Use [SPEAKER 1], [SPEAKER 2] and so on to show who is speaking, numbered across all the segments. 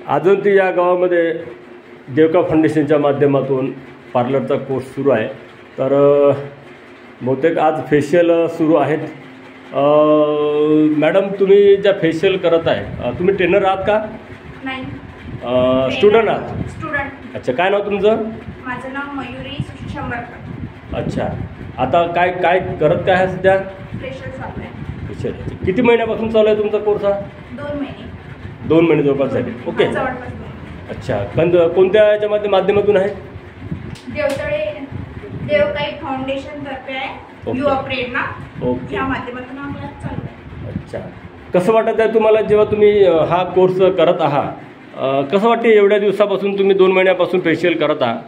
[SPEAKER 1] अजूनती या गावामध्ये देवका फाउंडेशनच्या माध्यमातून पार्लरचा कोर्स सुरू आहे. तर बहुतेक आज फेशियल सुरू आहेत. मॅडम, तुम्ही ज्या फेशियल करत आहे, तुम्ही ट्रेनर आहात का?
[SPEAKER 2] नाही,
[SPEAKER 1] स्टुडंट आहात?
[SPEAKER 2] स्टुडंट.
[SPEAKER 1] अच्छा, काय नाव तुमचं?
[SPEAKER 2] माझं नाव मयुरी शंभरकर.
[SPEAKER 1] अच्छा, आता काय काय करत काय आहे सध्या?
[SPEAKER 2] फ्रेशर चालू आहे.
[SPEAKER 1] फेशियल किती महिन्यापासून चालू आहे तुमचा कोर्स हा?
[SPEAKER 2] 2 महिने.
[SPEAKER 1] 2 महिने जवळपास झाले. ओके. अच्छा, कोणत्या याच्या माध्यमातून आहे?
[SPEAKER 2] देवकाई फाउंडेशन तर्फे आहे. युवा प्रेरणा.
[SPEAKER 1] ओके.
[SPEAKER 2] या माध्यमातून आम्हाला चालू आहे.
[SPEAKER 1] अच्छा, कसं वाटत आहे तुम्हाला जेव्हा तुम्ही हा कोर्स करत आहात? कसं वाटते एवढ्या दिवसापासून तुम्ही 2 महिन्यापासून फेशियल करत आहात?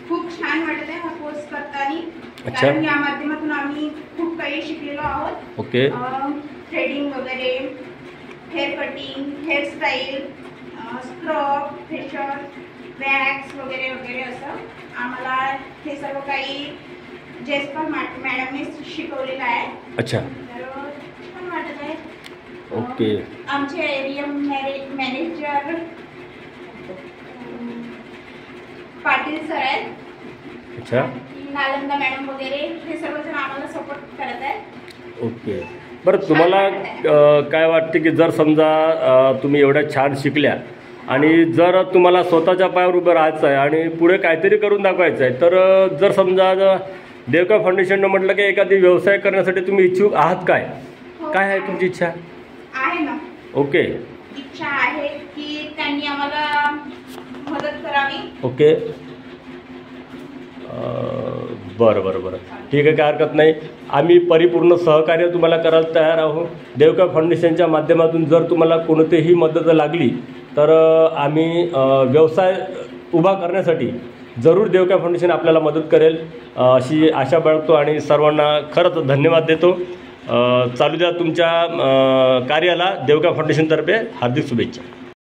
[SPEAKER 2] खूप छान वाटत आहे हा कोर्स करताना.
[SPEAKER 1] अच्छा.
[SPEAKER 2] कारण या माध्यमातून आम्ही खूप काही शिकलेलो आहोत.
[SPEAKER 1] ओके.
[SPEAKER 2] थ्रेडिंग वगैरे, hair cutting, hairstyle, scrub, facial, wax वगैरे वगैरे असं आम्हाला हे सर्व काही जेस्पर मॅडमने शिकवलेलं आहे.
[SPEAKER 1] अच्छा.
[SPEAKER 2] तर छान वाटत आहे.
[SPEAKER 1] ओके.
[SPEAKER 2] आमचे एरिया मॅनेजर पाटील सर आहेत.
[SPEAKER 1] अच्छा.
[SPEAKER 2] नालंदा मॅडम वगैरे हे सर्वजण आम्हाला सपोर्ट करत आहेत.
[SPEAKER 1] ओके. बरं, तुम्हाला काय वाटते की जर समजा तुम्ही एवढ्या छान शिकल्या आणि जर तुम्हाला स्वतःच्या पायावर उभं राहायचं आहे आणि पुढे काहीतरी करून दाखवायचं आहे, तर जर समजा देवका फाउंडेशननं म्हटलं की एखादी व्यवसाय करण्यासाठी तुम्ही इच्छुक आहात काय? काय आहे तुमची इच्छा?
[SPEAKER 2] आहे ना.
[SPEAKER 1] ओके.
[SPEAKER 2] इच्छा आहे की त्यांनी आम्हाला मदत करावी.
[SPEAKER 1] ओके. बरं बरं बरं, ठीक आहे, काय हरकत नाही. आम्ही परिपूर्ण सहकार्य तुम्हाला करायला तयार आहोत. देवका फाउंडेशनच्या माध्यमातून जर तुम्हाला कोणतीही मदत लागली तर आम्ही व्यवसाय उभा करण्यासाठी जरूर देवका फाउंडेशन आपल्याला मदत करेल अशी आशा बाळगतो आणि सर्वांना खरंच धन्यवाद देतो. चालू द्या तुमच्या कार्याला. देवका फाउंडेशनतर्फे हार्दिक शुभेच्छा.